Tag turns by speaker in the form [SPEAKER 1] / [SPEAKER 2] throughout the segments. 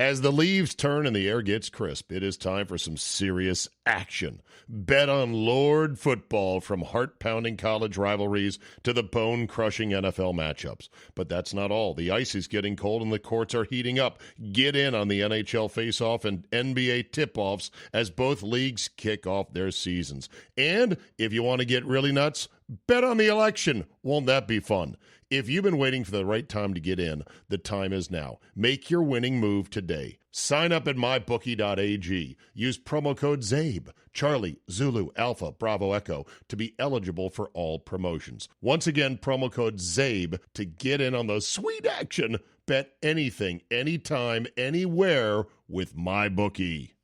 [SPEAKER 1] As the leaves turn and the air gets crisp, it is time for some serious action. Bet on Lord football, from heart-pounding college rivalries to the bone-crushing NFL matchups. But that's not all. The ice is getting cold and the courts are heating up. Get in on the NHL face-off and NBA tip-offs as both leagues kick off their seasons. And if you want to get really nuts, bet on the election. Won't that be fun? If you've been waiting for the right time to get in, the time is now. Make your winning move today. Sign up at mybookie.ag. Use promo code CZABE, Charlie, Zulu, Alpha, Bravo, Echo, to be eligible for all promotions. Once again, promo code CZABE to get in on the sweet action. Bet anything, anytime, anywhere with MyBookie.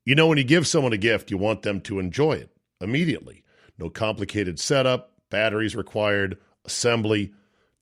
[SPEAKER 1] You know, when you give someone a gift, you want them to enjoy it immediately. No complicated setup, batteries required, assembly,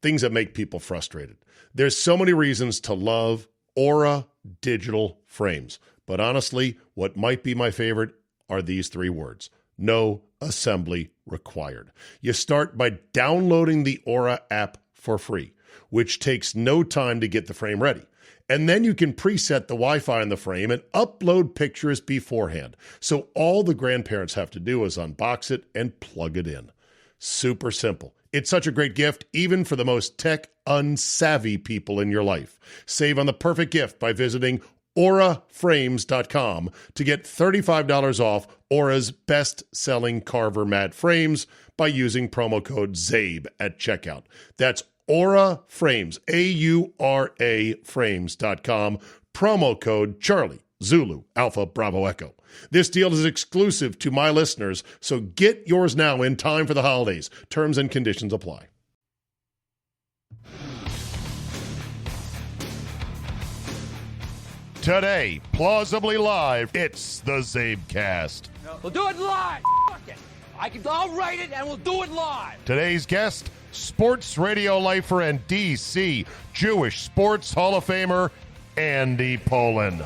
[SPEAKER 1] things that make people frustrated. There's so many reasons to love Aura digital frames. But honestly, what might be my favorite are these three words: no assembly required. You start by downloading the Aura app for free, which takes no time to get the frame ready. And then you can preset the Wi-Fi in the frame and upload pictures beforehand. So all the grandparents have to do is unbox it and plug it in. Super simple. It's such a great gift, even for the most tech-unsavvy people in your life. Save on the perfect gift by visiting auraframes.com to get $35 off Aura's best-selling Carver mat frames by using promo code CZABE at checkout. That's Aura Frames, A-U-R-A frames.com, promo code Charlie, Zulu, Alpha, Bravo, Echo. This deal is exclusive to my listeners, so get yours now in time for the holidays. Terms and conditions apply. Today, plausibly live, it's the CzabeCast.
[SPEAKER 2] We'll do it live. Fuck it. I'll write it and we'll do it live.
[SPEAKER 1] Today's guest, sports radio lifer and DC Jewish Sports Hall of Famer, Andy Pollin.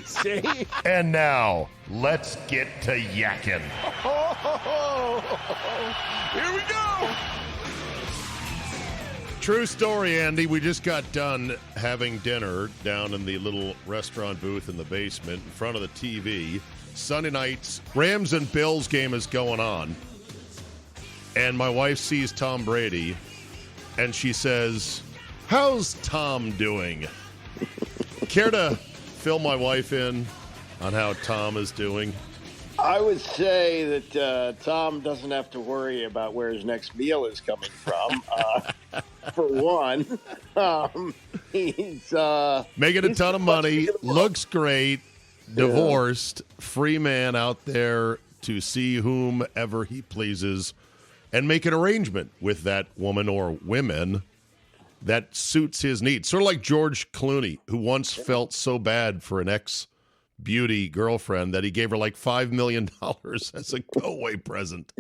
[SPEAKER 3] See?
[SPEAKER 1] And now, let's get to yakking.
[SPEAKER 3] Here we go.
[SPEAKER 1] True story, Andy. We just got done having dinner down in the little restaurant booth in the basement in front of the TV. Sunday night's Rams and Bills game is going on. And my wife sees Tom Brady, and she says, "How's Tom doing?" Care to fill my wife in on how Tom is doing?
[SPEAKER 4] I would say that Tom doesn't have to worry about where his next meal is coming from. For one, he's
[SPEAKER 1] making a ton of money, looks great, divorced, free man out there to see whomever he pleases and make an arrangement with that woman or women that suits his needs. Sort of like George Clooney, who once felt so bad for an ex-beauty girlfriend that he gave her like $5 million as a go-away present.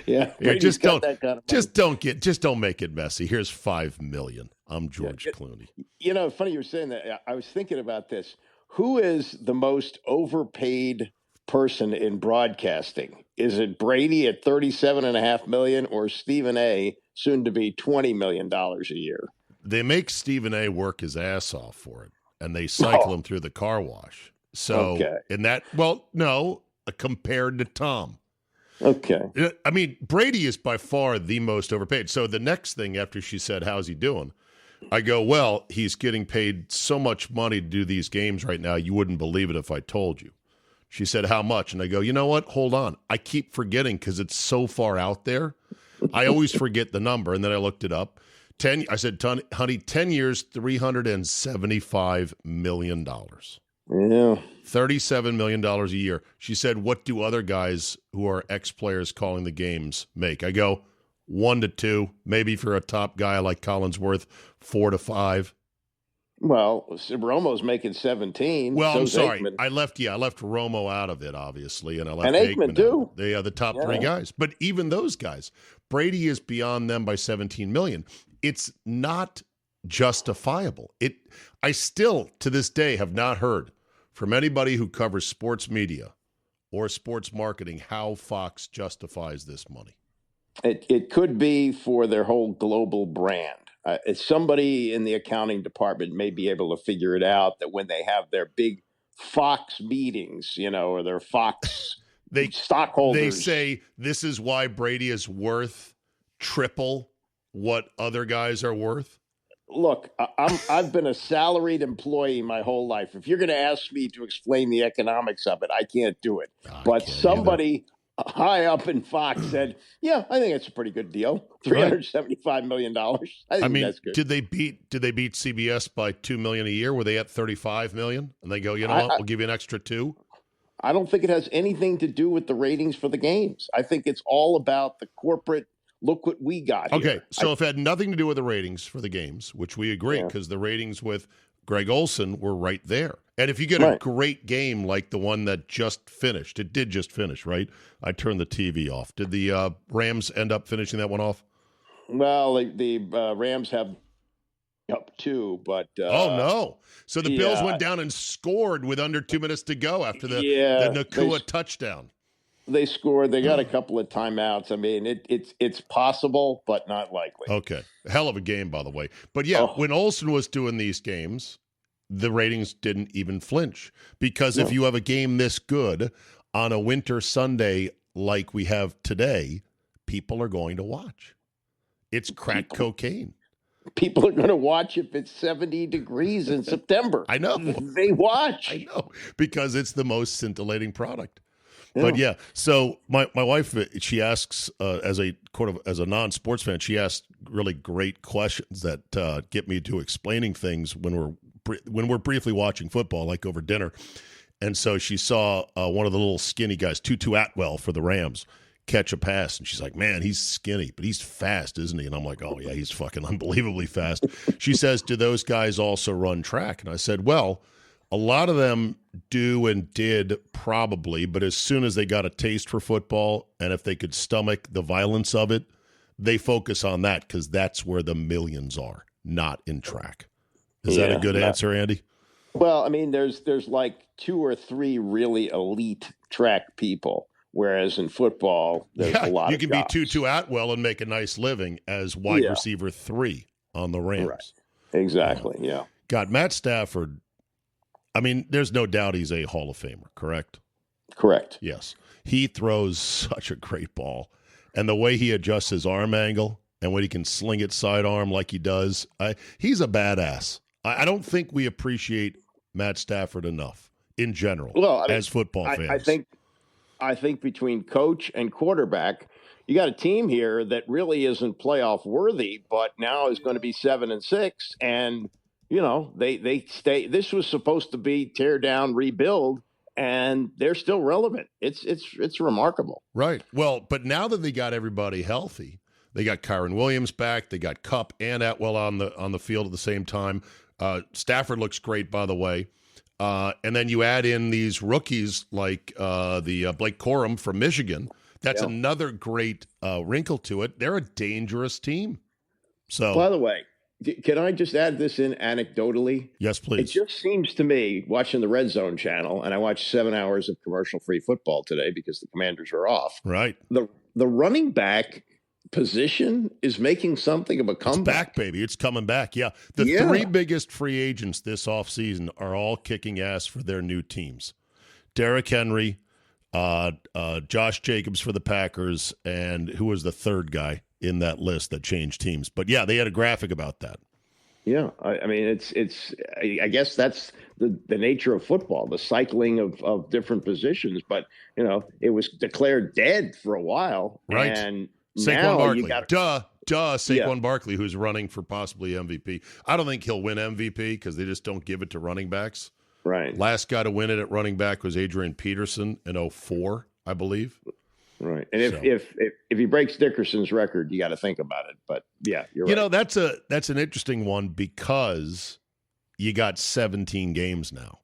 [SPEAKER 4] Yeah,
[SPEAKER 1] just don't make it messy. Here's $5 million. I'm George Clooney.
[SPEAKER 4] You know, funny you were saying that. I was thinking about this. Who is the most overpaid person in broadcasting? Is it Brady at $37.5 million or Stephen A., soon to be $20 million a year?
[SPEAKER 1] They make Stephen A. work his ass off for it, and they cycle him through the car wash. So in that, compared to Tom.
[SPEAKER 4] Okay.
[SPEAKER 1] I mean, Brady is by far the most overpaid. So the next thing after she said, "How's he doing?" I go, "Well, he's getting paid so much money to do these games right now, you wouldn't believe it if I told you." She said, "How much?" And I go, "You know what? Hold on. I keep forgetting because it's so far out there. I always forget the number." And then I looked it up. I said, "Honey, 10 years, $375 million.
[SPEAKER 4] Yeah.
[SPEAKER 1] $37 million a year." She said, "What do other guys who are ex-players calling the games make?" I go, 1 to 2, maybe for a top guy like Collinsworth, 4 to 5.
[SPEAKER 4] Well, Romo's making 17.
[SPEAKER 1] Well, I'm sorry.
[SPEAKER 4] Aikman.
[SPEAKER 1] I left Romo out of it, obviously, and I left
[SPEAKER 4] Aikman too.
[SPEAKER 1] They are the top three guys. But even those guys, Brady is beyond them by $17 million. It's not justifiable. I still, to this day, have not heard from anybody who covers sports media or sports marketing how Fox justifies this money.
[SPEAKER 4] It could be for their whole global brand. Somebody in the accounting department may be able to figure it out, that when they have their big Fox meetings, or their Fox stockholders,
[SPEAKER 1] they say this is why Brady is worth triple what other guys are worth.
[SPEAKER 4] Look, I've been a salaried employee my whole life. If you're going to ask me to explain the economics of it, I can't do it. But somebody high up in Fox said, "Yeah, I think it's a pretty good deal. $375 million. I mean, that's good."
[SPEAKER 1] Did they beat CBS by $2 million a year? Were they at $35 million? And they go, you know what? We'll give you an extra $2 million.
[SPEAKER 4] I don't think it has anything to do with the ratings for the games. I think it's all about the corporate. Look what we got here.
[SPEAKER 1] Okay, so if it had nothing to do with the ratings for the games, which we agree, because the ratings with Greg Olson were right there. And if you get a great game like the one that just finished, it did just finish, right? I turned the TV off. Did the Rams end up finishing that one off?
[SPEAKER 4] Well, the Rams have up 2, but
[SPEAKER 1] oh no! So the Bills went down and scored with under 2 minutes to go after the Nakua touchdown.
[SPEAKER 4] They scored. They got a couple of timeouts. I mean, it's possible, but not likely.
[SPEAKER 1] Okay, hell of a game, by the way. But when Olsen was doing these games, the ratings didn't even flinch, because if you have a game this good on a winter Sunday like we have today, people are going to watch. It's crack cocaine.
[SPEAKER 4] People are going to watch if it's 70 degrees in September.
[SPEAKER 1] I know.
[SPEAKER 4] They watch.
[SPEAKER 1] I know, because it's the most scintillating product. But so my wife, she asks as a non-sports fan, she asks really great questions that get me to explaining things when we're briefly watching football, like over dinner. And so she saw one of the little skinny guys, Tutu Atwell for the Rams, catch a pass, and she's like, "Man, he's skinny, but he's fast, isn't he?" And I'm like, "Oh yeah, he's fucking unbelievably fast." She says, "Do those guys also run track?" And I said, "Well, a lot of them do and did probably, but as soon as they got a taste for football, and if they could stomach the violence of it, they focus on that, because that's where the millions are, not in track." Is that a good answer, Andy?
[SPEAKER 4] Well, I mean, there's like 2 or 3 really elite track people, whereas in football, there's a lot.
[SPEAKER 1] You can be Tutu Atwell and make a nice living as wide receiver 3 on the Rams.
[SPEAKER 4] Right. Exactly.
[SPEAKER 1] Got Matt Stafford. I mean, there's no doubt he's a Hall of Famer, correct?
[SPEAKER 4] Correct.
[SPEAKER 1] Yes. He throws such a great ball. And the way he adjusts his arm angle and when he can sling it sidearm like he does, he's a badass. I don't think we appreciate Matt Stafford enough in general as football fans.
[SPEAKER 4] I think between coach and quarterback, you got a team here that really isn't playoff worthy, but now is going to be 7-6, and they stay. This was supposed to be tear down, rebuild, and they're still relevant. It's remarkable.
[SPEAKER 1] Right. Well, but now that they got everybody healthy, they got Kyron Williams back, they got Kupp and Atwell on the field at the same time. Stafford looks great, by the way. And then you add in these rookies like the Blake Corum from Michigan. That's another great wrinkle to it. They're a dangerous team. So,
[SPEAKER 4] by the way, can I just add this in anecdotally?
[SPEAKER 1] Yes, please.
[SPEAKER 4] It just seems to me, watching the Red Zone channel, and I watched 7 hours of commercial-free football today because the Commanders are off.
[SPEAKER 1] Right.
[SPEAKER 4] The running back position is making something of a comeback.
[SPEAKER 1] It's back, baby. It's coming back. Yeah. The 3 biggest free agents this offseason are all kicking ass for their new teams. Derrick Henry, Josh Jacobs for the Packers, and who was the third guy in that list that changed teams? But yeah, they had a graphic about that.
[SPEAKER 4] Yeah, I mean, I guess that's the nature of football, the cycling of different positions. But it was declared dead for a while,
[SPEAKER 1] right?
[SPEAKER 4] And
[SPEAKER 1] Saquon Barkley, Saquon Barkley, who's running for possibly MVP. I don't think he'll win MVP because they just don't give it to running backs.
[SPEAKER 4] Right.
[SPEAKER 1] Last guy to win it at running back was Adrian Peterson in 2004, I believe.
[SPEAKER 4] Right. And if he breaks Dickerson's record, you got to think about it. But yeah, you're right.
[SPEAKER 1] That's an interesting one because you got 17 games now.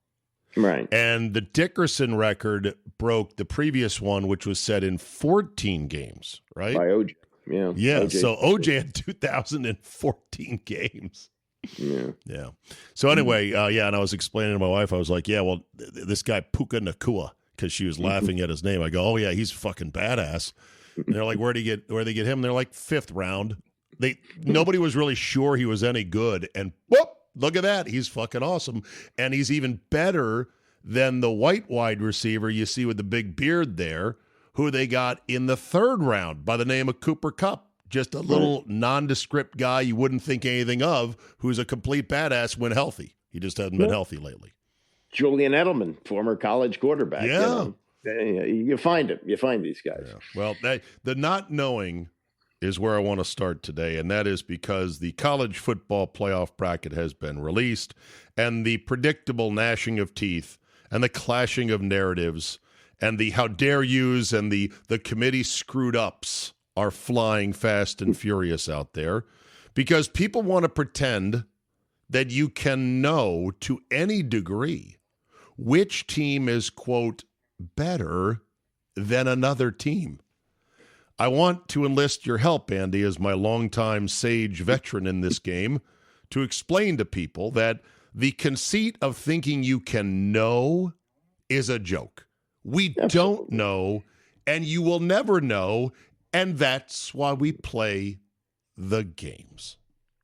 [SPEAKER 4] Right.
[SPEAKER 1] And the Dickerson record broke the previous one, which was set in 14 games, right?
[SPEAKER 4] By OJ. Yeah.
[SPEAKER 1] Yeah. OJ. So OJ had 2014 games. Yeah. So anyway, and I was explaining to my wife, I was like, this guy Puka Nakua, because she was laughing at his name. I go, oh yeah, he's fucking badass. And they're like, where'd they get him? They're like 5th round. Nobody was really sure he was any good, and whoop, look at that. He's fucking awesome. And he's even better than the white wide receiver you see with the big beard there, who they got in the 3rd round by the name of Cooper Kupp. Just a little nondescript guy you wouldn't think anything of, who's a complete badass when healthy. He just hasn't been healthy lately.
[SPEAKER 4] Julian Edelman, former college quarterback.
[SPEAKER 1] Yeah.
[SPEAKER 4] You find him. You find these guys.
[SPEAKER 1] Yeah. Well, the not knowing is where I want to start today, and that is because the college football playoff bracket has been released, and the predictable gnashing of teeth and the clashing of narratives and the how dare yous and the committee screwed ups are flying fast and furious out there because people want to pretend that you can know to any degree which team is, quote, better than another team. I want to enlist your help, Andy, as my longtime sage veteran in this game, to explain to people that the conceit of thinking you can know is a joke. We don't know, and you will never know, and that's why we play the games.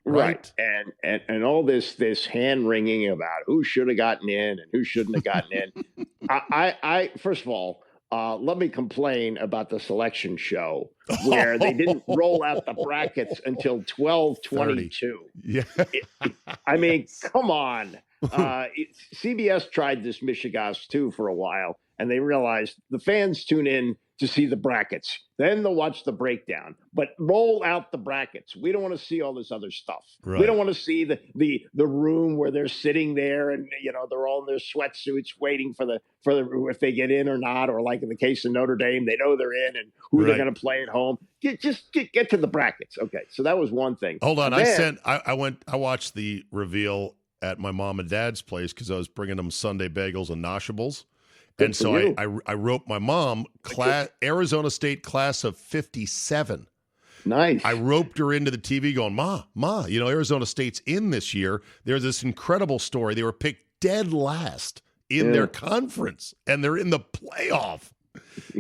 [SPEAKER 4] Right. And all this hand-wringing about who should have gotten in and who shouldn't have gotten in. I first of all, let me complain about the selection show where they didn't roll out the brackets until 12:22.
[SPEAKER 1] Yeah.
[SPEAKER 4] I mean, come on. CBS tried this Michigas too for a while, and they realized the fans tune in to see the brackets. Then they'll watch the breakdown. But roll out the brackets. We don't want to see all this other stuff.
[SPEAKER 1] Right.
[SPEAKER 4] We don't want to see the room where they're sitting there and they're all in their sweatsuits waiting for the if they get in or not, or like in the case of Notre Dame, they know they're in and who they're going to play at home. Get to the brackets. Okay, so that was one thing.
[SPEAKER 1] Hold on, I watched the reveal at my mom and dad's place because I was bringing them Sunday bagels and Noshables. And so I roped my mom, Arizona State class of 57.
[SPEAKER 4] Nice.
[SPEAKER 1] I roped her into the TV going, Ma, Arizona State's in this year. There's this incredible story. They were picked dead last in their conference, and they're in the playoff.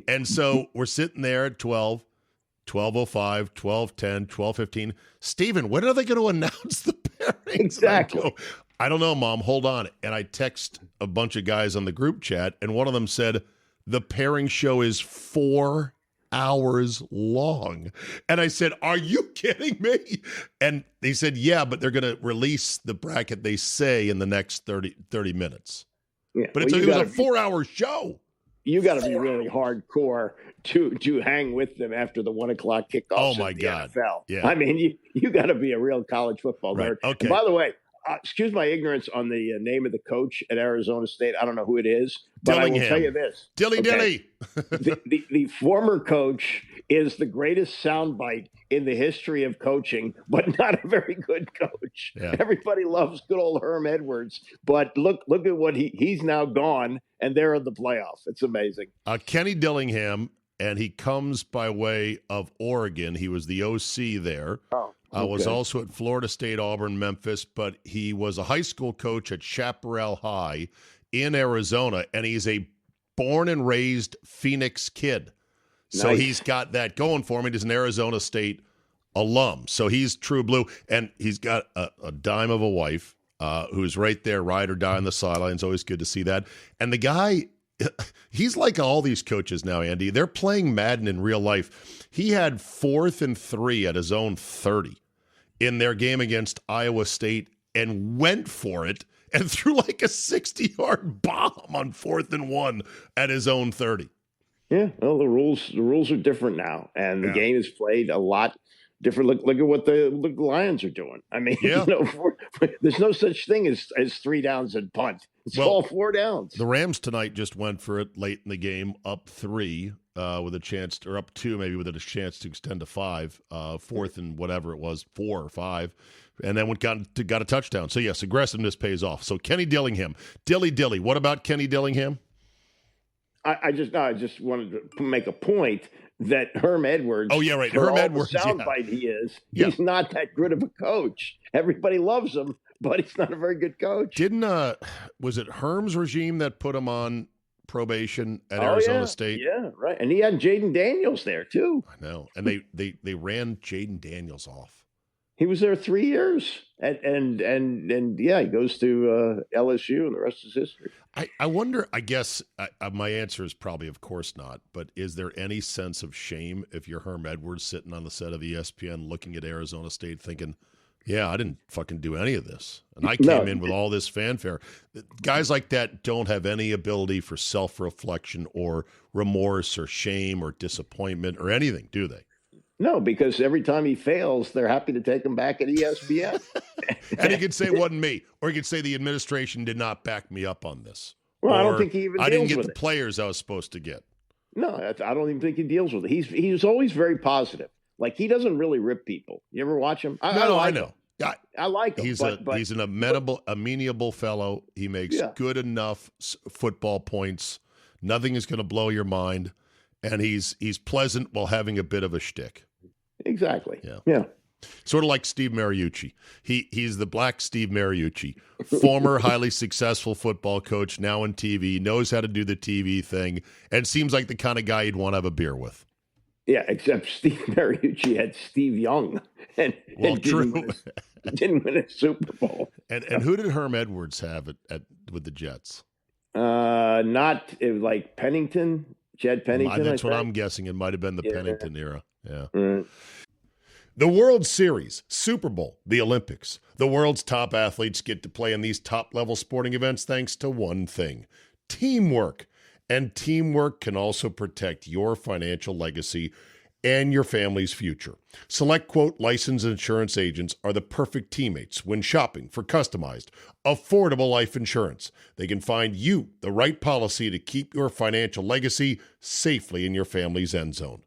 [SPEAKER 1] And so we're sitting there at 12, 12:05, 12:10, 12:15. Steven, when are they going to announce the pairings?
[SPEAKER 4] Exactly.
[SPEAKER 1] I don't know, Mom. Hold on. And I text a bunch of guys on the group chat, and one of them said, the pairing show is 4 hours long. And I said, are you kidding me? And they said, yeah, but they're going to release the bracket, they say, in the next 30 minutes.
[SPEAKER 4] Yeah.
[SPEAKER 1] But it was a 4-hour show.
[SPEAKER 4] You got to be really hardcore to hang with them after the 1 o'clock kickoff.
[SPEAKER 1] Oh, my God.
[SPEAKER 4] NFL.
[SPEAKER 1] Yeah.
[SPEAKER 4] I mean, you got to be a real college football nerd.
[SPEAKER 1] Okay.
[SPEAKER 4] And by the way, excuse my ignorance on the name of the coach at Arizona State. I don't know who it is, but
[SPEAKER 1] Dillingham.
[SPEAKER 4] I will tell you this.
[SPEAKER 1] Dilly.
[SPEAKER 4] The former coach is the greatest soundbite in the history of coaching, but not a very good coach.
[SPEAKER 1] Yeah.
[SPEAKER 4] Everybody loves good old Herm Edwards, but look at what he's now gone, and they're in the playoff. It's amazing.
[SPEAKER 1] Kenny Dillingham, and he comes by way of Oregon. He was the OC there.
[SPEAKER 4] Oh. Okay.
[SPEAKER 1] Was also at Florida State, Auburn, Memphis, but he was a high school coach at Chaparral High in Arizona, and he's a born and raised Phoenix kid. So he's got that going for him. He's an Arizona State alum. So he's true blue, and he's got a dime of a wife who's right there, ride or die on the sidelines. Always good to see that. And the guy, he's like all these coaches now, Andy. They're playing Madden in real life. He had 4th and 3 at his own 30 in their game against Iowa State and went for it and threw like a 60-yard bomb on 4th and 1 at his own 30.
[SPEAKER 4] Yeah, well, the rules are different now, and the game is played a lot different. Look at what the Lions are doing. I mean, there's no such thing as 3 downs and punt. It's all 4 downs.
[SPEAKER 1] The Rams tonight just went for it late in the game, up 3 with a chance, or up 2 maybe with a chance to extend to 5, 4th and whatever it was, 4 or 5, and then got a touchdown. So yes, aggressiveness pays off. So Kenny Dillingham, Dilly. What about Kenny Dillingham?
[SPEAKER 4] I just wanted to make a point that Herm Edwards.
[SPEAKER 1] Oh yeah, right.
[SPEAKER 4] For
[SPEAKER 1] Herm
[SPEAKER 4] all
[SPEAKER 1] Edwards.
[SPEAKER 4] The soundbite he is.
[SPEAKER 1] Yeah.
[SPEAKER 4] He's not that good of a coach. Everybody loves him, but he's not a very good coach.
[SPEAKER 1] Was it Herm's regime that put him on probation at Arizona State?
[SPEAKER 4] Yeah, right. And he had Jaden Daniels there too.
[SPEAKER 1] I know. And they ran Jaden Daniels off.
[SPEAKER 4] He was there 3 years, and yeah, he goes to LSU, and the rest is history.
[SPEAKER 1] I wonder. I guess my answer is probably, of course not. But is there any sense of shame if you're Herm Edwards sitting on the set of ESPN, looking at Arizona State, thinking, "Yeah, I didn't fucking do any of this, and I came in with all this fanfare." Guys like that don't have any ability for self-reflection or remorse or shame or disappointment or anything, do they?
[SPEAKER 4] No, because every time he fails, they're happy to take him back at ESPN.
[SPEAKER 1] And he could say it wasn't me, or he could say the administration did not back me up on this.
[SPEAKER 4] Well,
[SPEAKER 1] or
[SPEAKER 4] I don't think he even
[SPEAKER 1] I didn't
[SPEAKER 4] deals
[SPEAKER 1] get
[SPEAKER 4] with
[SPEAKER 1] the
[SPEAKER 4] it.
[SPEAKER 1] players I was supposed to get.
[SPEAKER 4] No, I don't even think he deals with it. He's always very positive. Like, he doesn't really rip people. You ever watch him?
[SPEAKER 1] I know.
[SPEAKER 4] Him. I like him.
[SPEAKER 1] He's an amenable fellow. He makes good enough football points. Nothing is going to blow your mind, and he's pleasant while having a bit of a shtick.
[SPEAKER 4] Exactly. Yeah.
[SPEAKER 1] Sort of like Steve Mariucci. He's the black Steve Mariucci, former highly successful football coach, now on TV, knows how to do the TV thing, and seems like the kind of guy you'd want to have a beer with.
[SPEAKER 4] Yeah, except Steve Mariucci had Steve Young and didn't win a Super Bowl.
[SPEAKER 1] And who did Herm Edwards have with the Jets?
[SPEAKER 4] Like Pennington, Jed Pennington.
[SPEAKER 1] That's what I'm guessing. It might have been the Pennington era. Yeah.
[SPEAKER 4] Mm.
[SPEAKER 1] The World Series, Super Bowl, the Olympics. The world's top athletes get to play in these top-level sporting events thanks to one thing: teamwork. And teamwork can also protect your financial legacy and your family's future. SelectQuote licensed insurance agents are the perfect teammates when shopping for customized, affordable life insurance. They can find you the right policy to keep your financial legacy safely in your family's end zone.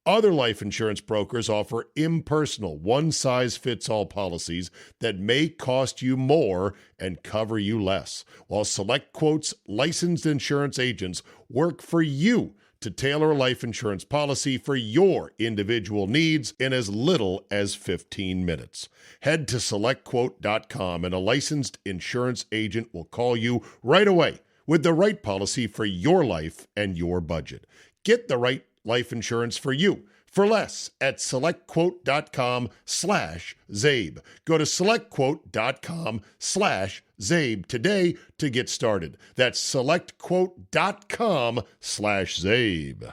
[SPEAKER 1] Other life insurance brokers offer impersonal, one-size-fits-all policies that may cost you more and cover you less, while SelectQuote's licensed insurance agents work for you to tailor a life insurance policy for your individual needs in as little as 15 minutes. Head to SelectQuote.com and a licensed insurance agent will call you right away with the right policy for your life and your budget. Get the right life insurance for you for less at SelectQuote.com/Czabe. Go to SelectQuote.com/Czabe today to get started. That's SelectQuote.com/Czabe.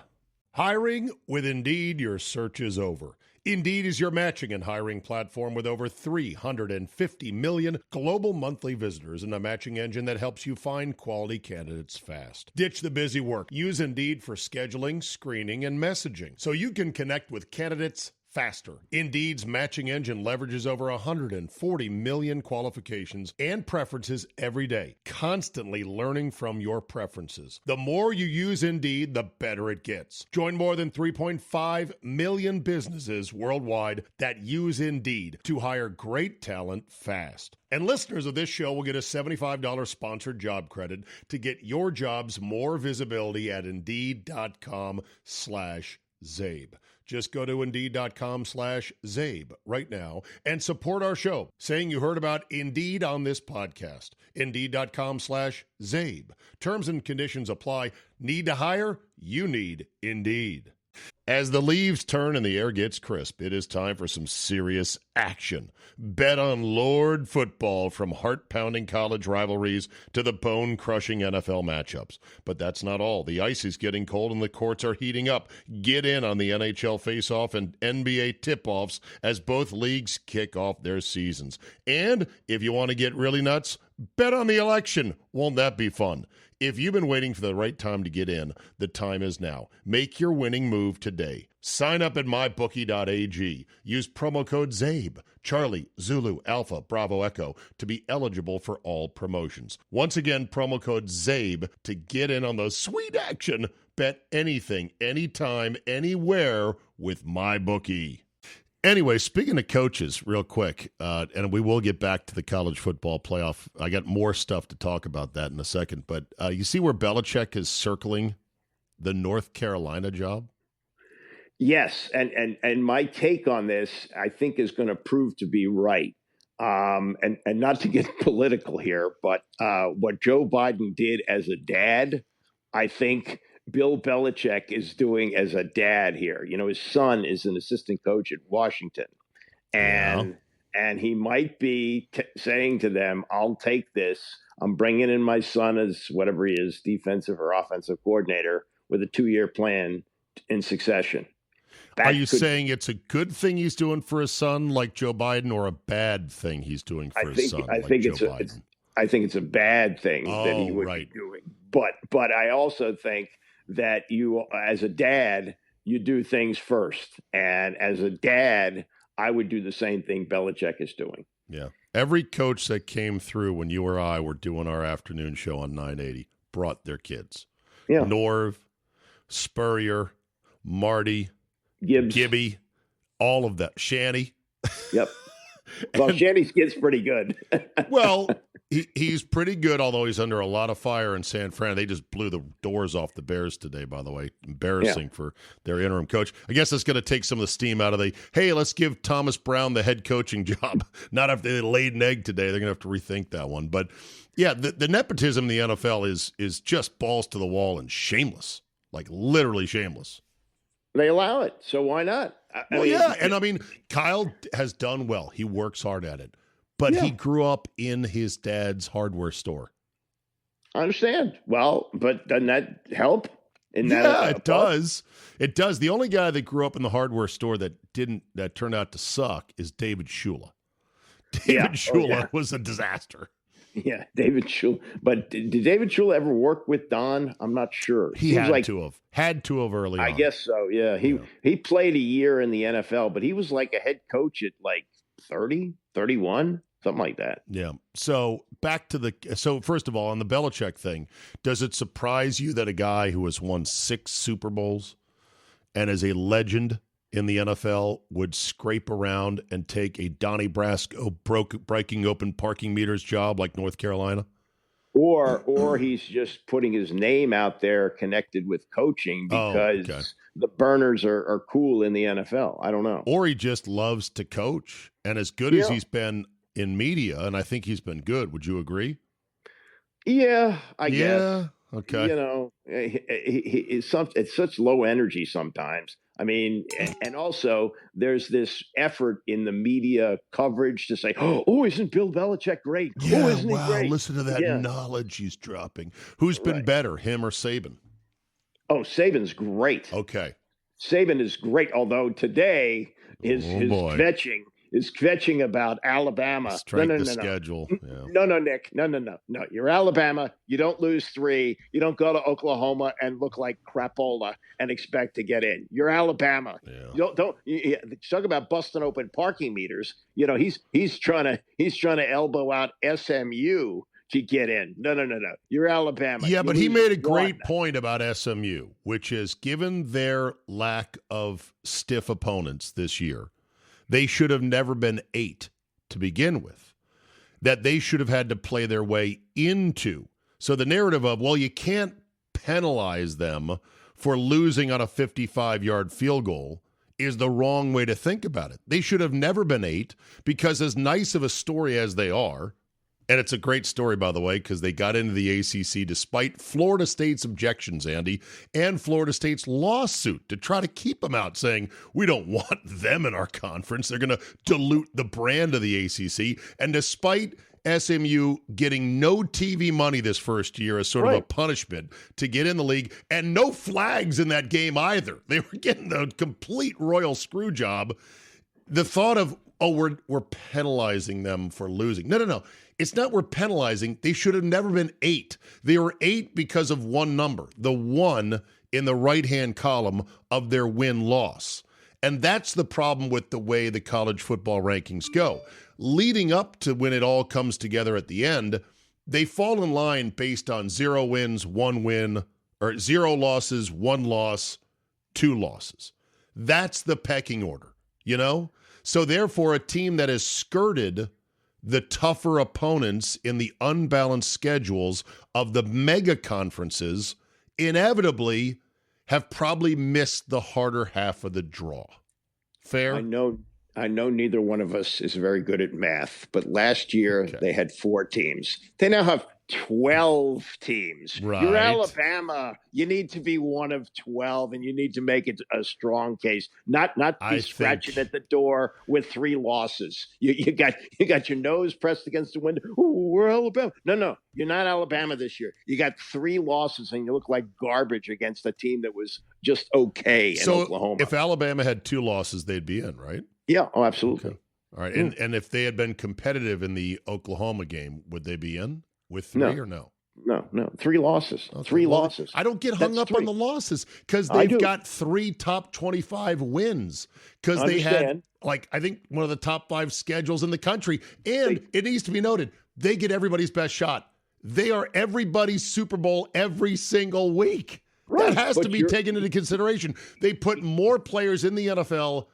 [SPEAKER 1] Hiring with Indeed, your search is over. Indeed is your matching and hiring platform with over 350 million global monthly visitors and a matching engine that helps you find quality candidates fast. Ditch the busy work. Use Indeed for scheduling, screening, and messaging so you can connect with candidates faster. Indeed's matching engine leverages over 140 million qualifications and preferences every day, constantly learning from your preferences. The more you use Indeed, the better it gets. Join more than 3.5 million businesses worldwide that use Indeed to hire great talent fast. And listeners of this show will get a $75 sponsored job credit to get your jobs more visibility at Indeed.com/Czabe. Just go to Indeed.com/Czabe right now and support our show, saying you heard about Indeed on this podcast. Indeed.com/Czabe. Terms and conditions apply. Need to hire? You need Indeed. As the leaves turn and the air gets crisp, it is time for some serious action. Bet on Lord football, from heart-pounding college rivalries to the bone-crushing NFL matchups. But that's not all. The ice is getting cold and the courts are heating up. Get in on the NHL face-off and NBA tip-offs as both leagues kick off their seasons. And if you want to get really nuts, bet on the election. Won't that be fun? If you've been waiting for the right time to get in, the time is now. Make your winning move today. Sign up at mybookie.ag. Use promo code Czabe, Charlie, Zulu, Alpha, Bravo, Echo, to be eligible for all promotions. Once again, promo code Czabe to get in on the sweet action. Bet anything, anytime, anywhere with MyBookie. Anyway, speaking of coaches, real quick, and we will get back to the college football playoff. I got more stuff to talk about that in a second. But you see where Belichick is circling the North Carolina job?
[SPEAKER 4] Yes, and my take on this, I think, is going to prove to be right. And not to get political here, but what Joe Biden did as a dad, I think Bill Belichick is doing as a dad here. You know, his son is an assistant coach at Washington, and and he might be saying to them, I'll take this. I'm bringing in my son as whatever he is, defensive or offensive coordinator, with a 2-year plan in succession.
[SPEAKER 1] Are you saying it's a good thing he's doing for his son like Joe Biden, or a bad thing he's doing for his son like Joe Biden?
[SPEAKER 4] I think it's a bad thing that he would be doing. But I also think that you, as a dad, you do things first. And as a dad, I would do the same thing Belichick is doing.
[SPEAKER 1] Yeah. Every coach that came through when you or I were doing our afternoon show on 980 brought their kids. Yeah. Norv, Spurrier, Marty, Gibby, all of that. Shanny.
[SPEAKER 4] Yep. Well, Shanny's kid's pretty good.
[SPEAKER 1] Well, he's pretty good, although he's under a lot of fire in San Fran. They just blew the doors off the Bears today, by the way. Embarrassing for their interim coach. I guess that's going to take some of the steam out of hey, let's give Thomas Brown the head coaching job. Not after they laid an egg today. They're going to have to rethink that one. But, yeah, the nepotism in the NFL is just balls to the wall and shameless, like literally shameless.
[SPEAKER 4] They allow it, so why not?
[SPEAKER 1] And Kyle has done well. He works hard at it. But he grew up in his dad's hardware store.
[SPEAKER 4] I understand. Well, but doesn't that help?
[SPEAKER 1] It does. It does. The only guy that grew up in the hardware store that turned out to suck is David Shula. David Shula was a disaster.
[SPEAKER 4] Yeah, David Shula. But did David Shula ever work with Don? I'm not sure.
[SPEAKER 1] He had to have early on.
[SPEAKER 4] I guess so, yeah. He played a year in the NFL, but he was like a head coach at like 30, 31, something like that.
[SPEAKER 1] Yeah. So back to so first of all, on the Belichick thing, does it surprise you that a guy who has won 6 Super Bowls and is a legend in the NFL would scrape around and take a Donnie Brasco breaking open parking meters job like North Carolina?
[SPEAKER 4] Or he's just putting his name out there connected with coaching because the burners are cool in the NFL. I don't know.
[SPEAKER 1] Or he just loves to coach. And as good as he's been in media, and I think he's been good, would you agree?
[SPEAKER 4] Yeah, I guess.
[SPEAKER 1] Yeah, okay.
[SPEAKER 4] You know, it's such low energy sometimes. I mean, and also there's this effort in the media coverage to say, oh, isn't Bill Belichick great?
[SPEAKER 1] Yeah,
[SPEAKER 4] oh, isn't he great?
[SPEAKER 1] Listen to that knowledge he's dropping. Who's been better, him or Saban?
[SPEAKER 4] Oh, Saban's great.
[SPEAKER 1] Okay.
[SPEAKER 4] Saban is great, although today his kvetching about Alabama.
[SPEAKER 1] Strength of schedule. Yeah.
[SPEAKER 4] No, Nick. No. You're Alabama. You don't lose 3. You don't go to Oklahoma and look like crapola and expect to get in. You're Alabama. Yeah. You talk about busting open parking meters. You know, he's trying to elbow out SMU to get in. No. You're Alabama.
[SPEAKER 1] Yeah, but he made a great point about SMU, which is given their lack of stiff opponents this year, they should have never been 8 to begin with, that they should have had to play their way into. So the narrative of, well, you can't penalize them for losing on a 55-yard field goal is the wrong way to think about it. They should have never been 8 because as nice of a story as they are, and it's a great story, by the way, because they got into the ACC despite Florida State's objections, Andy, and Florida State's lawsuit to try to keep them out, saying, we don't want them in our conference. They're going to dilute the brand of the ACC. And despite SMU getting no TV money this first year as sort of a punishment to get in the league, and no flags in that game either. They were getting the complete royal screw job. The thought of, we're penalizing them for losing. No. It's not we're penalizing. They should have never been 8. They were 8 because of one number, the 1 in the right-hand column of their win-loss. And that's the problem with the way the college football rankings go. Leading up to when it all comes together at the end, they fall in line based on 0 wins, 1 win, or 0 losses, 1 loss, 2 losses. That's the pecking order, you know? So therefore, a team that has skirted the tougher opponents in the unbalanced schedules of the mega conferences inevitably have probably missed the harder half of the draw. Fair?
[SPEAKER 4] I know neither one of us is very good at math, but last year they had 4 teams. They now have 12 teams.
[SPEAKER 1] Right.
[SPEAKER 4] You're Alabama. You need to be one of 12, and you need to make it a strong case. Not be scratching at the door with 3 losses. You got your nose pressed against the window. Ooh, we're Alabama. No, you're not Alabama this year. You got 3 losses, and you look like garbage against a team that was just okay in Oklahoma.
[SPEAKER 1] If Alabama had 2 losses, they'd be in, right?
[SPEAKER 4] Yeah. Oh, absolutely.
[SPEAKER 1] Okay. All right. And if they had been competitive in the Oklahoma game, would they be in with 3 or no?
[SPEAKER 4] No. 3 losses. Okay. 3 losses.
[SPEAKER 1] I don't get hung up on the losses because they've got 3 top 25 wins because they had, I think, one of the top 5 schedules in the country. And it needs to be noted, they get everybody's best shot. They are everybody's Super Bowl every single week. Right. That has to be taken into consideration. They put more players in the NFL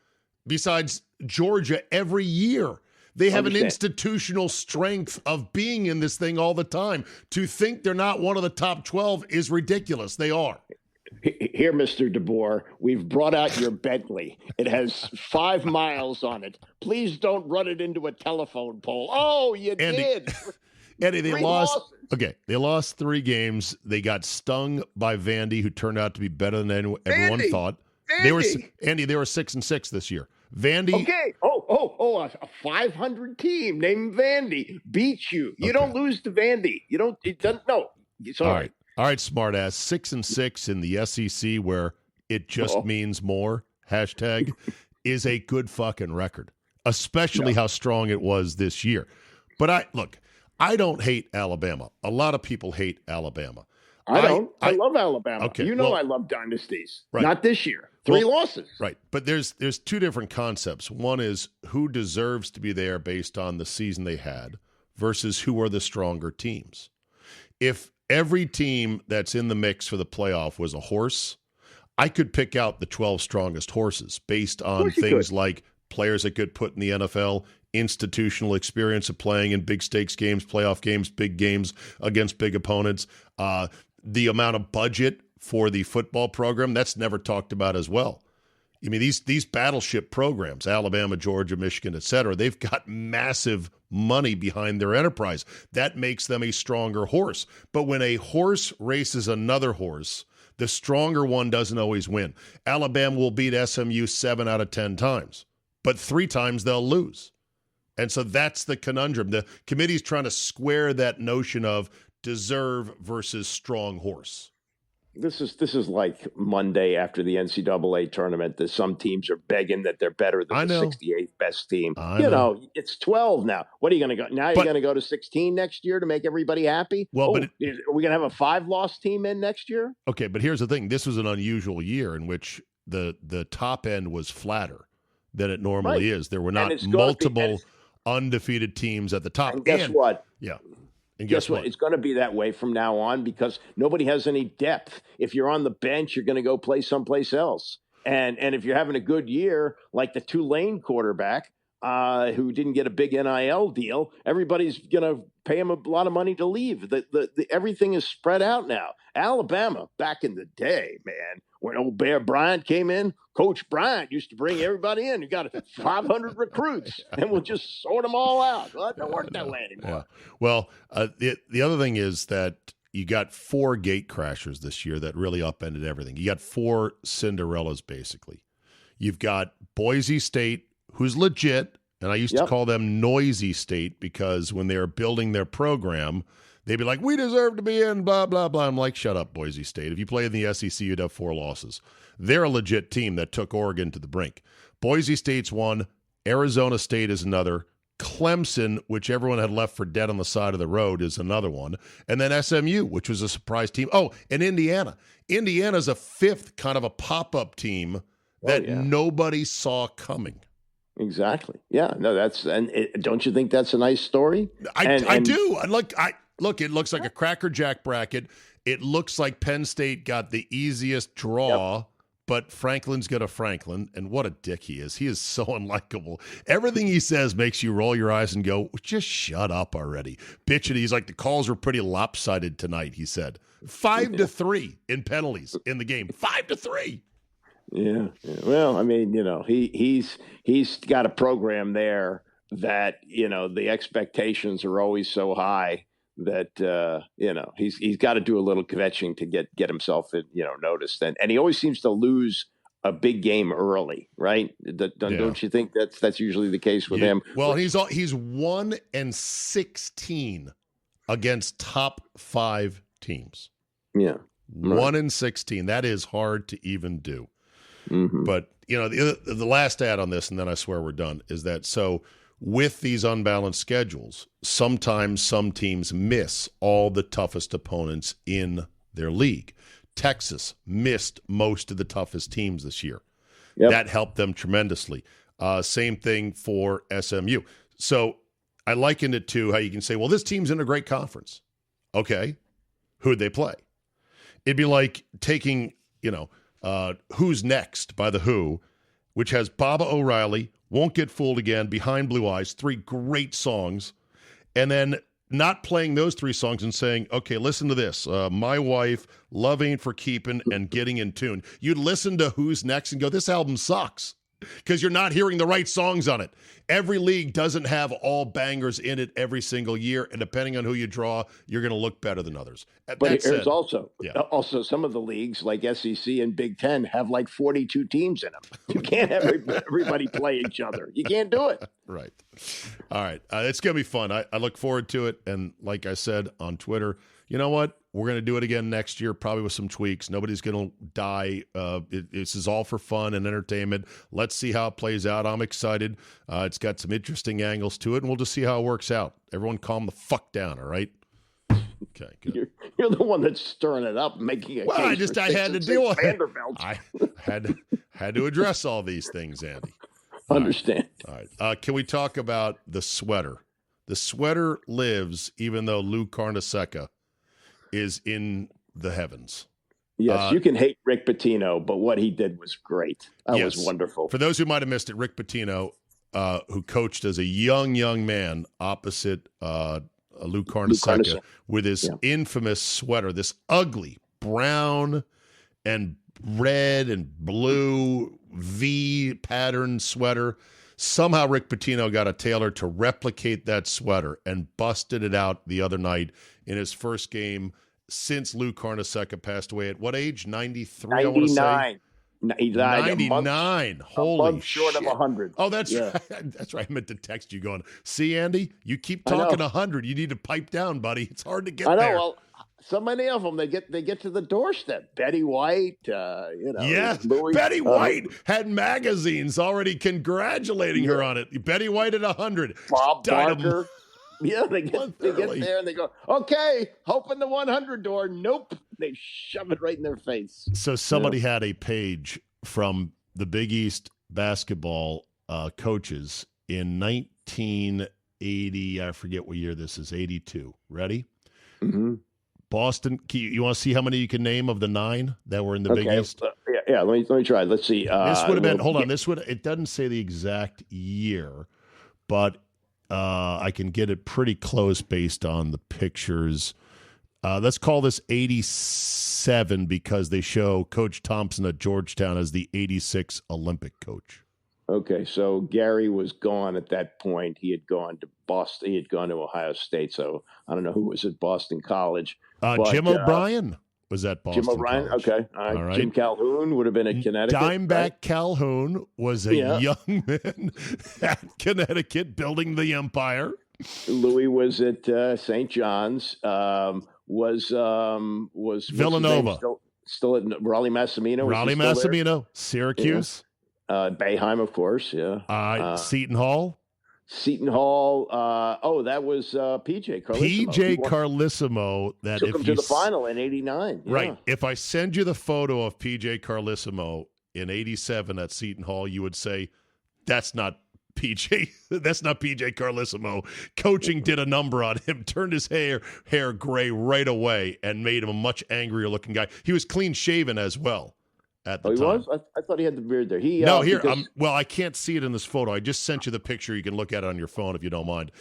[SPEAKER 1] besides Georgia every year. They have an institutional strength of being in this thing all the time. To think they're not one of the top 12 is ridiculous. They are.
[SPEAKER 4] Here, Mr. DeBoer, we've brought out your Bentley. It has 5 miles on it. Please don't run it into a telephone pole. Oh, you did.
[SPEAKER 1] Andy, they lost. Okay, they lost 3 games. They got stung by Vandy, who turned out to be better than everyone thought. They were 6-6 this year. Vandy.
[SPEAKER 4] Okay. A 500 team named Vandy beats you. You don't lose to Vandy. You don't. It doesn't. No. It's all right.
[SPEAKER 1] All right, smart ass. 6-6 in the SEC, where it just means more. Hashtag is a good fucking record, especially how strong it was this year. But I don't hate Alabama. A lot of people hate Alabama.
[SPEAKER 4] I don't. I love Alabama.
[SPEAKER 1] Okay,
[SPEAKER 4] I love dynasties.
[SPEAKER 1] Right.
[SPEAKER 4] Not this year. 3 losses.
[SPEAKER 1] Right. But there's 2 different concepts. One is who deserves to be there based on the season they had versus who are the stronger teams. If every team that's in the mix for the playoff was a horse, I could pick out the 12 strongest horses based on things like players that get put in the NFL, institutional experience of playing in big stakes games, playoff games, big games against big opponents, the amount of budget for the football program, that's never talked about as well. I mean, these battleship programs, Alabama, Georgia, Michigan, et cetera, they've got massive money behind their enterprise. That makes them a stronger horse. But when a horse races another horse, the stronger one doesn't always win. Alabama will beat SMU 7 out of 10 times, but 3 times they'll lose. And so that's the conundrum. The committee's trying to square that notion of deserve versus strong horse.
[SPEAKER 4] This is like Monday after the NCAA tournament that some teams are begging that they're better than the 68th best team. It's 12 now. What are you going to go? Now you're going to go to 16 next year to make everybody happy? Well, are we going to have a 5-loss team in next year?
[SPEAKER 1] Okay, but here's the thing. This was an unusual year in which the top end was flatter than it normally is. There were not multiple undefeated teams at the top.
[SPEAKER 4] And guess what?
[SPEAKER 1] Yeah.
[SPEAKER 4] And guess what? It's going to be that way from now on because nobody has any depth. If you're on the bench, you're going to go play someplace else. And if you're having a good year, like the Tulane quarterback who didn't get a big NIL deal, everybody's going to pay him a lot of money to leave. Everything is spread out now. Alabama, back in the day, man, when old Bear Bryant came in, Coach Bryant used to bring everybody in. You got 500 recruits, and we'll just sort them all out. Well, it don't work that way anymore.
[SPEAKER 1] Yeah. Well, the other thing is that you got 4 gate crashers this year that really upended everything. You got 4 Cinderellas, basically. You've got Boise State, who's legit, and I used to call them Noisy State because when they were building their program, they'd be like, we deserve to be in, blah, blah, blah. I'm like, shut up, Boise State. If you play in the SEC, you'd have 4 losses. They're a legit team that took Oregon to the brink. Boise State's one. Arizona State is another. Clemson, which everyone had left for dead on the side of the road, is another one. And then SMU, which was a surprise team. Oh, and Indiana. Indiana's a 5th kind of a pop-up team that nobody saw coming.
[SPEAKER 4] Exactly. Yeah. No, don't you think that's a nice story?
[SPEAKER 1] I do. Look, it looks like a Cracker Jack bracket. It looks like Penn State got the easiest draw, but Franklin's got a Franklin, and what a dick he is. He is so unlikable. Everything he says makes you roll your eyes and go, just shut up already. Bitching. He's like, the calls were pretty lopsided tonight, he said. 5-3 in penalties in the game. 5-3.
[SPEAKER 4] Yeah. Well, I mean, he's got a program there that, the expectations are always so high that he's got to do a little kvetching to get himself noticed, and he always seems to lose a big game early, right? Don't you think that's usually the case with him?
[SPEAKER 1] Well, he's 1-16 against top 5 teams.
[SPEAKER 4] Yeah, right.
[SPEAKER 1] 1-16. That is hard to even do.
[SPEAKER 4] Mm-hmm.
[SPEAKER 1] But the last ad on this, and then I swear we're done, is that so with these unbalanced schedules, sometimes some teams miss all the toughest opponents in their league. Texas missed most of the toughest teams this year.
[SPEAKER 4] Yep.
[SPEAKER 1] That helped them tremendously. Same thing for SMU. So I likened it to how you can say, well, this team's in a great conference. Okay. Who'd they play? It'd be like taking, Who's Next by The Who, which has Baba O'Reilly, Won't Get Fooled Again, Behind Blue Eyes, 3 great songs, and then not playing those 3 songs and saying, okay, listen to this, My Wife, Love Ain't for Keeping, and Getting in Tune. You'd listen to Who's Next and go, this album sucks, because you're not hearing the right songs on it. Every league doesn't have all bangers in it every single year, and depending on who you draw, you're going to look better than others.
[SPEAKER 4] But there's also some of the leagues like SEC and Big Ten have like 42 teams in them. You can't have everybody play each other. You can't do it.
[SPEAKER 1] Right. All right. It's going to be fun. I look forward to it. And like I said on Twitter, you know what? We're going to do it again next year, probably with some tweaks. Nobody's going to die. This is all for fun and entertainment. Let's see how it plays out. I'm excited. It's got some interesting angles to it, and we'll just see how it works out. Everyone calm the fuck down, all right? Okay, good.
[SPEAKER 4] You're the one that's stirring it up, making it.
[SPEAKER 1] Well, I had to deal with it. I had to address all these things, Andy.
[SPEAKER 4] Understand.
[SPEAKER 1] All right. Can we talk about the sweater? The sweater lives, even though Lou Carnesseca is in the heavens.
[SPEAKER 4] Yes, you can hate Rick Pitino, but what he did was great. That was wonderful.
[SPEAKER 1] For those who might have missed it, Rick Pitino, who coached as a young man opposite Lou Carnesseca with his infamous sweater, this ugly brown and red and blue V pattern sweater. Somehow Rick Pitino got a tailor to replicate that sweater and busted it out the other night in his first game since Lou Carnesseca passed away at what age? 93, I want to say.
[SPEAKER 4] He died
[SPEAKER 1] 99.
[SPEAKER 4] A month short of 100.
[SPEAKER 1] Oh, that's right. That's right. I meant to text you going, see, Andy, you keep talking 100. You need to pipe down, buddy. It's hard to get there.
[SPEAKER 4] I know. Well, so many of them, they get to the doorstep. Betty White,
[SPEAKER 1] Yes,
[SPEAKER 4] Louis,
[SPEAKER 1] Betty White had magazines already congratulating her on it. Betty White at 100.
[SPEAKER 4] Bob Barker. Yeah, they get there and they go, okay, open the 100 door. Nope. They shove it right in their face.
[SPEAKER 1] So somebody had a page from the Big East basketball coaches in 1980. I forget what year this is, 82. Ready?
[SPEAKER 4] Mm-hmm.
[SPEAKER 1] Boston. You want to see how many you can name of the 9 that were in the Big East?
[SPEAKER 4] Yeah. Let me try. Let's see.
[SPEAKER 1] This would have been. Hold on. It doesn't say the exact year, but I can get it pretty close based on the pictures. Let's call this 87 because they show Coach Thompson at Georgetown as the 86 Olympic coach.
[SPEAKER 4] Okay, so Gary was gone at that point. He had gone to Boston. He had gone to Ohio State. So I don't know who was at Boston College.
[SPEAKER 1] Jim O'Brien was at Boston.
[SPEAKER 4] Jim O'Brien,
[SPEAKER 1] College.
[SPEAKER 4] Okay. All right. Jim Calhoun would have been at Connecticut.
[SPEAKER 1] Dimeback Calhoun was a young man at Connecticut building the empire.
[SPEAKER 4] Louis was at St. John's. Was
[SPEAKER 1] Villanova.
[SPEAKER 4] Still at Raleigh Massimino?
[SPEAKER 1] Raleigh Massimino, Syracuse.
[SPEAKER 4] Bayheim, of course,
[SPEAKER 1] Seton Hall.
[SPEAKER 4] Seton Hall. That was PJ Carlissimo.
[SPEAKER 1] PJ Carlissimo. That
[SPEAKER 4] took him to the final in '89. Yeah.
[SPEAKER 1] Right. If I send you the photo of PJ Carlissimo in '87 at Seton Hall, you would say, that's not PJ. That's not PJ Carlissimo. Coaching did a number on him, turned his hair gray right away, and made him a much angrier looking guy. He was clean shaven as well. At the time.
[SPEAKER 4] He was? I thought he had the beard there.
[SPEAKER 1] I can't see it in this photo. I just sent you the picture. You can look at it on your phone if you don't mind.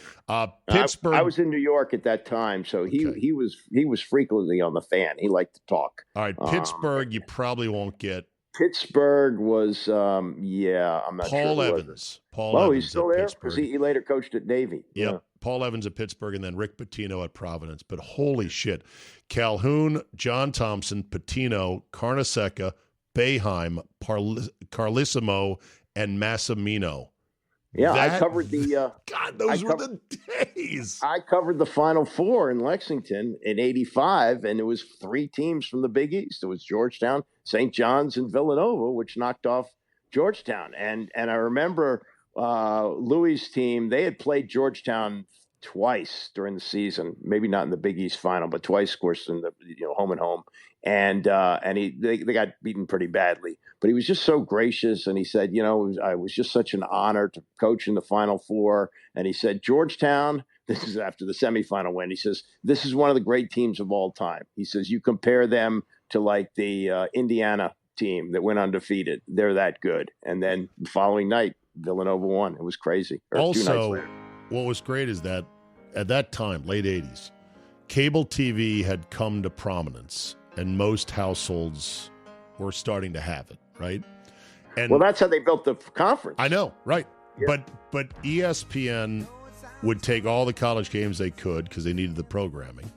[SPEAKER 1] Pittsburgh.
[SPEAKER 4] I was in New York at that time, so he was frequently on the fan. He liked to talk.
[SPEAKER 1] All right, Pittsburgh, you probably won't get.
[SPEAKER 4] Pittsburgh was, I'm not sure.
[SPEAKER 1] Paul Evans.
[SPEAKER 4] He's still there because he later coached at Navy.
[SPEAKER 1] Yep. Paul Evans at Pittsburgh, and then Rick Pitino at Providence. But holy shit. Calhoun, John Thompson, Pitino, Carnesseca, Boeheim, Carlissimo, and Massimino.
[SPEAKER 4] Yeah, I covered the
[SPEAKER 1] God, those were the days.
[SPEAKER 4] I covered the Final Four in Lexington in '85, and it was 3 teams from the Big East. It was Georgetown, St. John's, and Villanova, which knocked off Georgetown. And I remember Louis' team, they had played Georgetown twice during the season, maybe not in the Big East final, but twice, of course, in the home and home. And they got beaten pretty badly, but he was just so gracious. And he said, it was just such an honor to coach in the Final Four. And he said, Georgetown, this is after the semifinal win. He says, this is one of the great teams of all time. He says, you compare them to like the Indiana team that went undefeated. They're that good. And then the following night, Villanova won. It was crazy.
[SPEAKER 1] Also, what was great is that at that time, late 80s, cable TV had come to prominence. And most households were starting to have it, right? And
[SPEAKER 4] well, that's how they built the conference.
[SPEAKER 1] I know, right?
[SPEAKER 4] Yeah.
[SPEAKER 1] But ESPN would take all the college games they could because they needed the programming,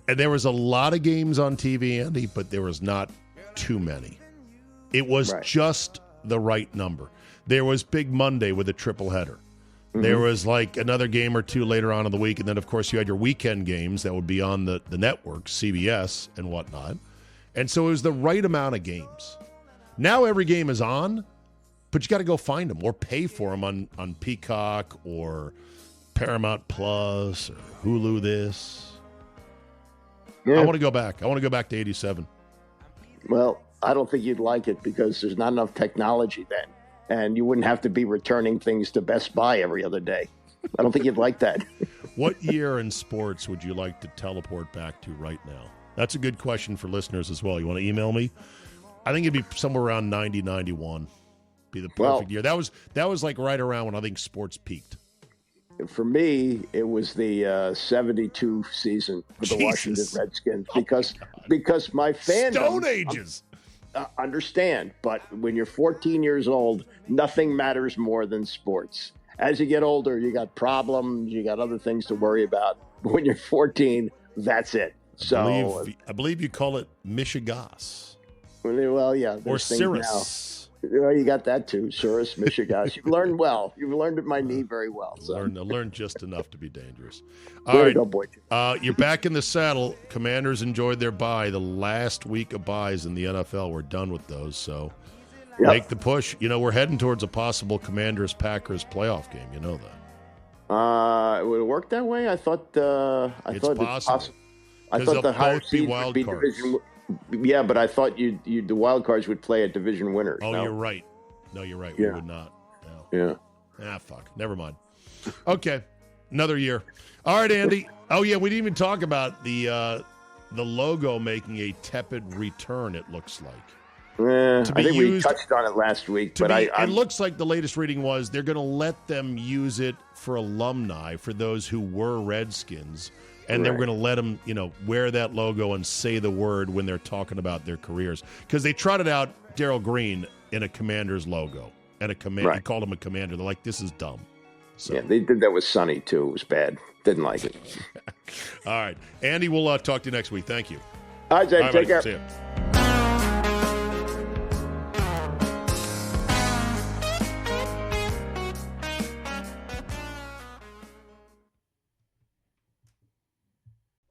[SPEAKER 1] and there was a lot of games on TV, Andy, but there was not too many. It was just the right number. There was Big Monday with a triple header. There was like another game or two later on in the week. And then, of course, you had your weekend games that would be on the network, CBS and whatnot. And so it was the right amount of games. Now every game is on, but you got to go find them or pay for them on Peacock or Paramount Plus or Hulu this. Yeah. I want to go back. I want to go back to 87.
[SPEAKER 4] Well, I don't think you'd like it because there's not enough technology then. And you wouldn't have to be returning things to Best Buy every other day. I don't think you'd like that.
[SPEAKER 1] What year in sports would you like to teleport back to right now? That's a good question for listeners as well. You want to email me? I think it'd be somewhere around 90, 91. Be the perfect year. That was like right around when I think sports peaked.
[SPEAKER 4] For me, it was the 72 season for the Washington Redskins because my fandom...
[SPEAKER 1] Stone Ages!
[SPEAKER 4] Understand, but when you're 14 years old, nothing matters more than sports. As you get older, you got problems, you got other things to worry about. But when you're 14, that's it. So
[SPEAKER 1] I believe you call it Michigas.
[SPEAKER 4] Well, yeah.
[SPEAKER 1] Or Cirrus.
[SPEAKER 4] Well, you got that too. Cirrus, Michigas. You've learned well. You've learned at my knee very well. So.
[SPEAKER 1] Learned just enough to be dangerous.
[SPEAKER 4] All right. Go, boy.
[SPEAKER 1] You're back in the saddle. Commanders enjoyed their bye. The last week of byes in the NFL. We're done with those. So make the push. We're heading towards a possible Commanders-Packers playoff game. You know that.
[SPEAKER 4] Would it work that way? I thought
[SPEAKER 1] it's possible.
[SPEAKER 4] I thought the higher seed would be division. Yeah, but I thought the wild cards would play at division winners.
[SPEAKER 1] Oh,
[SPEAKER 4] no?
[SPEAKER 1] You're right. No, you're right.
[SPEAKER 4] Yeah.
[SPEAKER 1] We would not. No.
[SPEAKER 4] Yeah.
[SPEAKER 1] Fuck. Never mind. Okay. Another year. All right, Andy. Oh, yeah, we didn't even talk about the logo making a tepid return, it looks like.
[SPEAKER 4] I think we touched on it last week. But
[SPEAKER 1] it looks like the latest reading was they're going to let them use it for alumni, for those who were Redskins. And they're going to let them, wear that logo and say the word when they're talking about their careers. Because they trotted out Darryl Green in a Commander's logo. And he called him a Commander. They're like, this is dumb. So.
[SPEAKER 4] Yeah, they did that with Sonny, too. It was bad. Didn't like it.
[SPEAKER 1] All right. Andy, we'll talk to you next week. Thank you.
[SPEAKER 4] All right, Jay. Take care.
[SPEAKER 1] See ya.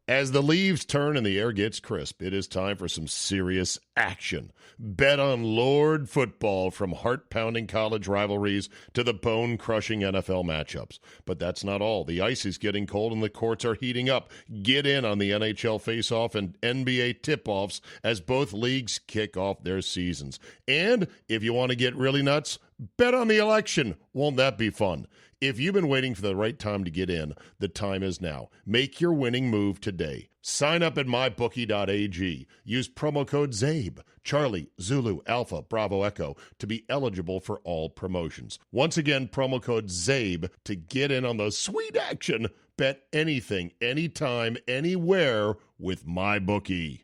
[SPEAKER 1] As the leaves turn and the air gets crisp, it is time for some serious action. Bet on Lord football, from heart-pounding college rivalries to the bone-crushing NFL matchups. But that's not all. The ice is getting cold and the courts are heating up. Get in on the NHL face-off and NBA tip-offs as both leagues kick off their seasons. And if you want to get really nuts, bet on the election. Won't that be fun? If you've been waiting for the right time to get in, the time is now. Make your winning move today. Sign up at mybookie.ag. Use promo code CZABE, Charlie, Zulu, Alpha, Bravo, Echo, to be eligible for all promotions. Once again, promo code CZABE to get in on the sweet action. Bet anything, anytime, anywhere with MyBookie.